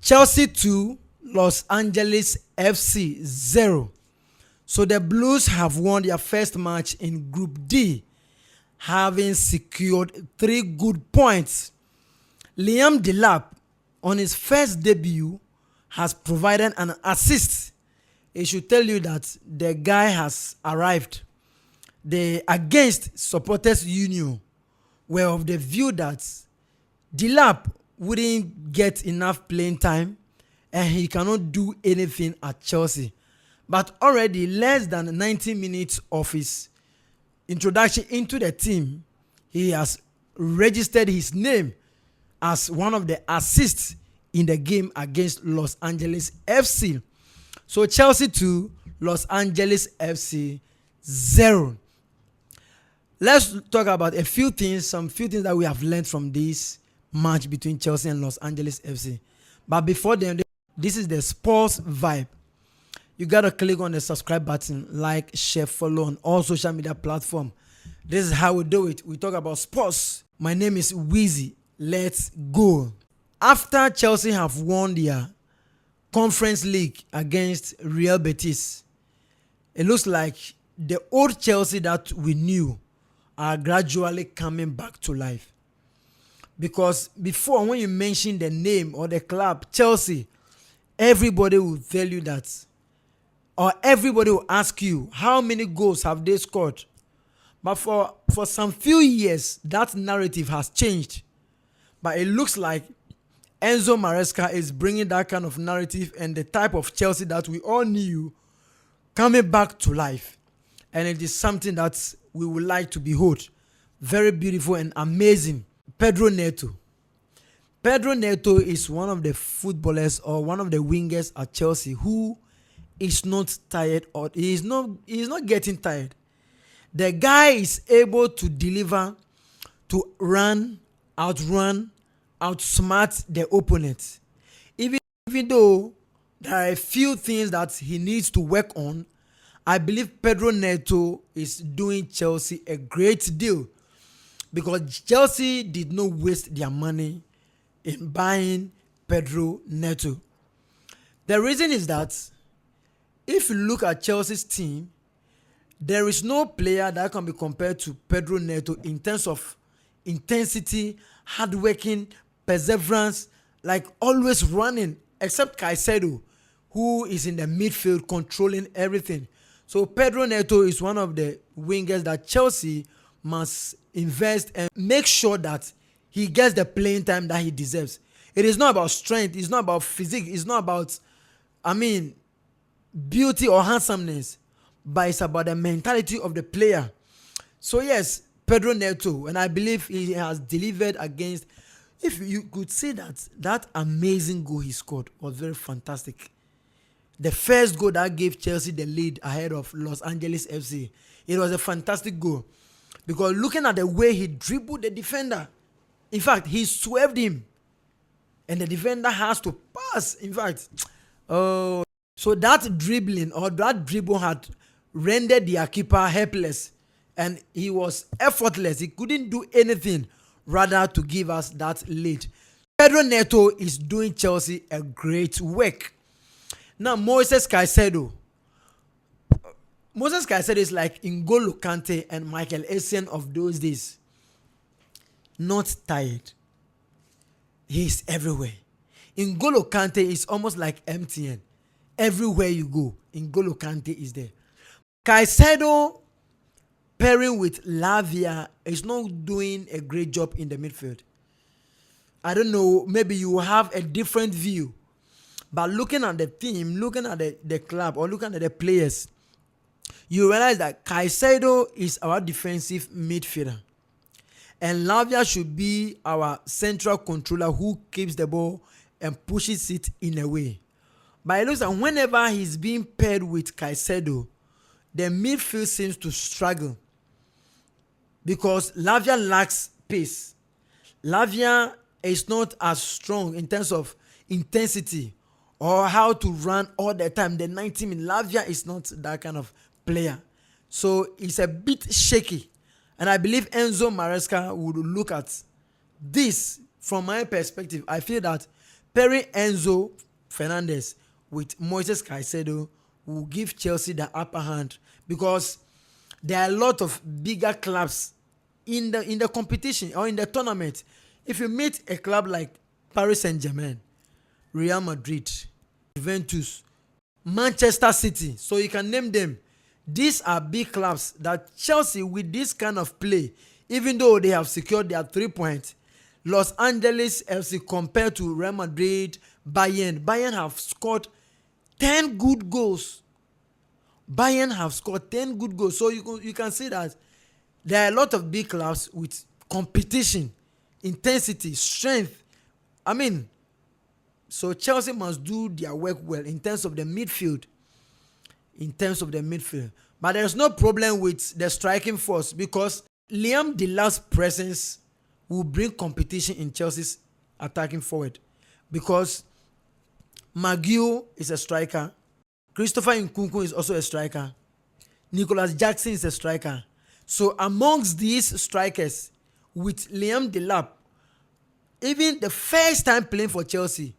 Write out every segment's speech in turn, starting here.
Chelsea 2, Los Angeles FC 0. So the Blues have won their first match in Group D, having secured 3 good points. Liam Delap, on his first debut, has provided an assist. It should tell you that the guy has arrived. The Against Supporters Union were of the view that Delap wouldn't get enough playing time and he cannot do anything at Chelsea. But already less than 90 minutes of his introduction into the team, he has registered his name as one of the assists in the game against Los Angeles FC. So Chelsea 2, Los Angeles FC 0. Let's talk about some few things that we have learned from this match between Chelsea and Los Angeles FC. But before then, this is the sports vibe. You gotta click on the subscribe button, like, share, follow on all social media platforms. This is how we do it. We talk about sports. My name is Wheezy. Let's go. After Chelsea have won their Conference League against Real Betis, it looks like the old Chelsea that we knew are gradually coming back to life. Because before, when you mention the name or the club, Chelsea, everybody will tell you that, or everybody will ask you, how many goals have they scored? But for some few years, that narrative has changed. But it looks like Enzo Maresca is bringing that kind of narrative and the type of Chelsea that we all knew coming back to life. And it is something that we would like to behold. Very beautiful and amazing. Pedro Neto. Pedro Neto is one of the footballers or one of the wingers at Chelsea who is not tired, or he is not getting tired. The guy is able to deliver, to run, outsmart the opponent. Even though there are a few things that he needs to work on, I believe Pedro Neto is doing Chelsea a great deal, because Chelsea did not waste their money in buying Pedro Neto. The reason is that if you look at Chelsea's team, there is no player that can be compared to Pedro Neto in terms of intensity, hardworking, perseverance, like always running, except Caicedo, who is in the midfield controlling everything. So Pedro Neto is one of the wingers that Chelsea must invest and make sure that he gets the playing time that he deserves. It is not about strength, it's not about physique, it's not about, beauty or handsomeness, but it's about the mentality of the player. So yes, Pedro Neto, and I believe he has delivered against, if you could see that amazing goal he scored was very fantastic. The first goal that gave Chelsea the lead ahead of Los Angeles FC, it was a fantastic goal. Because looking at the way he dribbled the defender, in fact, he swerved him. And the defender has to pass. In fact, so that dribbling or that dribble had rendered their keeper helpless. And he was effortless. He couldn't do anything rather to give us that lead. Pedro Neto is doing Chelsea a great work. Now, Moses Caicedo is like N'Golo Kante and Michael Essien of those days. Not tired. He is everywhere. N'Golo Kante is almost like MTN. Everywhere you go, N'Golo Kante is there. Caicedo pairing with Lavia is not doing a great job in the midfield. I don't know, maybe you have a different view. But looking at the team, looking at the club, or looking at the players, you realize that Caicedo is our defensive midfielder. And Lavia should be our central controller who keeps the ball and pushes it in a way. But it looks like whenever he's being paired with Caicedo, the midfield seems to struggle. Because Lavia lacks pace. Lavia is not as strong in terms of intensity or how to run all the time. The 90 minutes, Lavia is not that kind of player. So it's a bit shaky. And I believe Enzo Maresca would look at this from my perspective. I feel that pairing Enzo Fernandez with Moises Caicedo will give Chelsea the upper hand because there are a lot of bigger clubs in the competition or in the tournament. If you meet a club like Paris Saint-Germain, Real Madrid, Juventus, Manchester City, so you can name them. These are big clubs that Chelsea, with this kind of play, even though they have secured their 3 points, Los Angeles FC compared to Real Madrid, Bayern have scored 10 good goals. Bayern have scored 10 good goals. So you can see that there are a lot of big clubs with competition, intensity, strength. So Chelsea must do their work well in terms of the midfield. But there's no problem with the striking force because Liam Delap's presence will bring competition in Chelsea's attacking forward because Maguire is a striker. Christopher Nkunku is also a striker. Nicholas Jackson is a striker. So amongst these strikers, with Liam Delap, even the first time playing for Chelsea,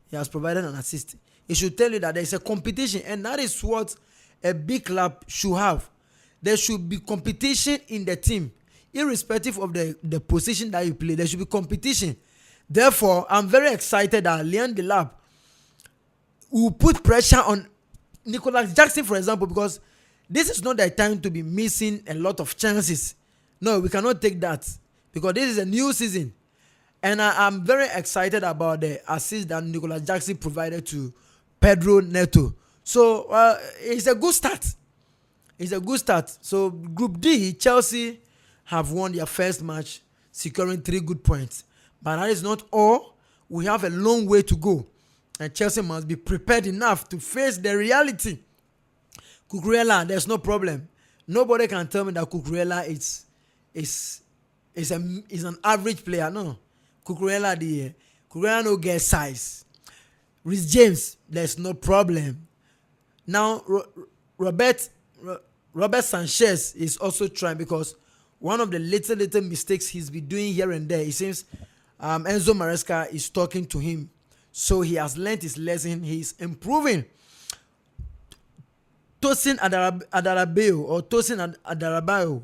he has provided an assist. It should tell you that there is a competition, and that is what a big club should have. There should be competition in the team. Irrespective of the position that you play, there should be competition. Therefore, I'm very excited that Liam Delap will put pressure on Nicholas Jackson, for example, because this is not the time to be missing a lot of chances. No, we cannot take that because this is a new season. And I'm very excited about the assist that Nicholas Jackson provided to Pedro Neto. So it's a good start. So Group D, Chelsea have won their first match, securing 3 good points. But that is not all. We have a long way to go. And Chelsea must be prepared enough to face the reality. Cucurella, there's no problem. Nobody can tell me that Cucurella is an average player. No. Cucurella no get size. Rhys James, there's no problem. Now, Robert Sanchez is also trying because one of the little mistakes he's been doing here and there, it seems Enzo Maresca is talking to him. So he has learned his lesson. He's improving. Tosin Adarabioyo,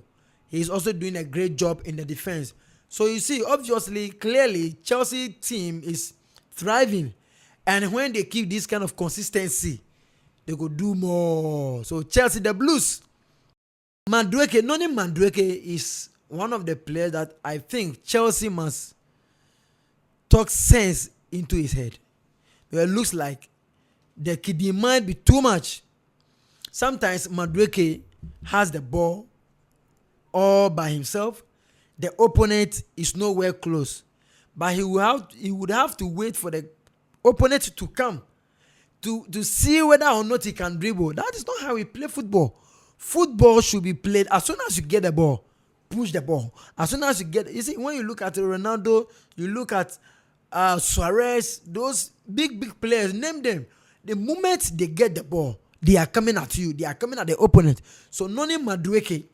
he's also doing a great job in the defense. So you see, obviously, clearly, Chelsea team is thriving. And when they keep this kind of consistency, they could do more. So Chelsea, the Blues. Noni Madueke is one of the players that I think Chelsea must talk sense into his head. It looks like the kid might be too much. Sometimes Madueke has the ball all by himself. The opponent is nowhere close. But he would have to wait for the opponent to come to see whether or not he can dribble. That is not how we play football. Football should be played as soon as you get the ball. Push the ball. As soon as you get it. You see, when you look at Ronaldo, you look at Suarez, those big players, name them. The moment they get the ball, they are coming at you. They are coming at the opponent. So Noni Madueke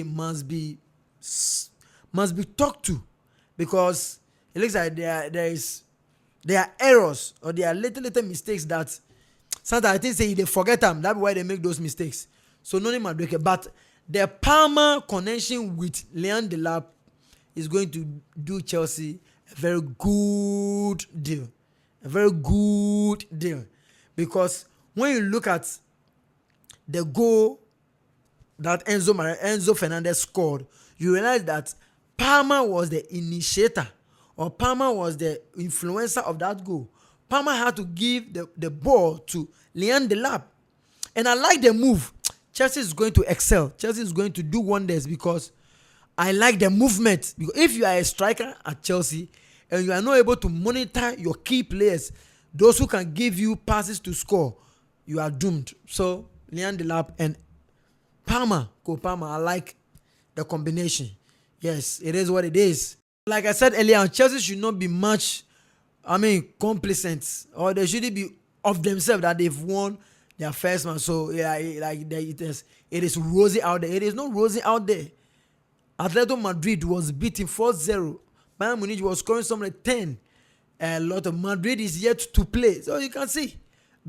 must be talked to because it looks like there are errors or there are little mistakes that sometimes I think they forget them. That's why they make those mistakes. So Noni Madueke, but the Palmer connection with Liam Delap is going to do Chelsea a very good deal. Because when you look at the goal that Enzo Fernandez scored, you realize that Palmer was the initiator or Palmer was the influencer of that goal. Palmer had to give the ball to Liam Delap. And I like the move. Chelsea is going to excel. Chelsea is going to do wonders because I like the movement. Because if you are a striker at Chelsea and you are not able to monitor your key players, those who can give you passes to score, you are doomed. So, Liam Delap and Palmer, I like the combination. Yes, it is what it is. Like I said earlier, Chelsea should not be much, complacent, or they shouldn't be of themselves that they've won their first match. So, yeah, it is rosy out there. It is not rosy out there. Atletico Madrid was beating 4-0. Bayern Munich was scoring something like 10. A lot of Madrid is yet to play. So you can see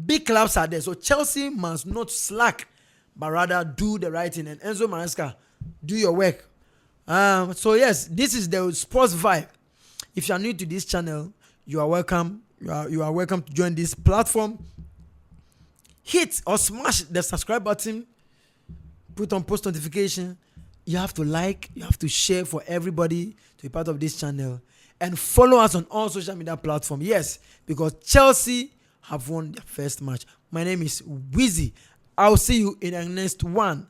big clubs are there. So Chelsea must not slack, but rather do the right thing. And Enzo Maresca, do your work. So yes, this is the sports vibe. If you are new to this channel, you are welcome. You are welcome to join this platform. Hit or smash the subscribe button. Put on post notification. You have to like. You have to share for everybody to be part of this channel. And follow us on all social media platforms. Yes, because Chelsea have won their first match. My name is Wizzy. I'll see you in the next one.